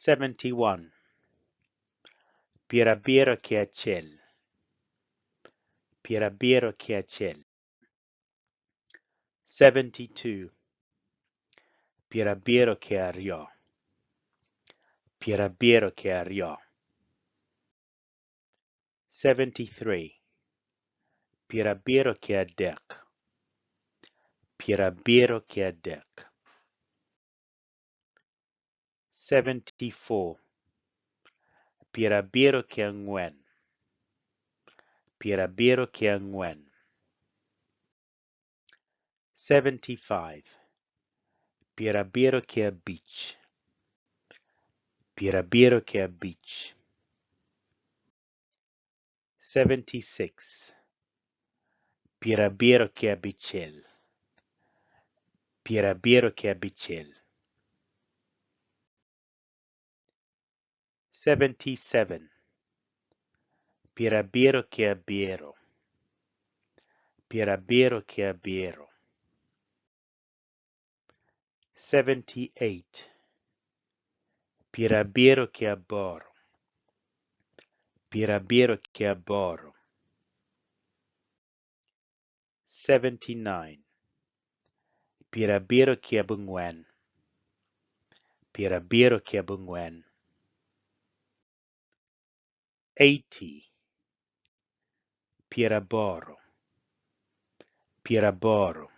71. Pirabiro che acel. Pirabiro che acel. 72. Pirabiro che ariò. Pirabiro che ariò. 73. Pirabiro che adec. Pirabiro che adec. 74. Pirabiro che angwen. Pirabiro che angwen. 75. Pirabiro che abic. Pirabiro che abic. 76. Pirabiro che abicel. Pirabiro che abicel. 77. Pirabiro che abiero. Pirabiro che abiero. 78. Pirabiro che aboro. Pirabiro che aboro. 79. Pirabiro che abungwen. Pirabiro che abungwen. 80. Piraboro. Piraboro.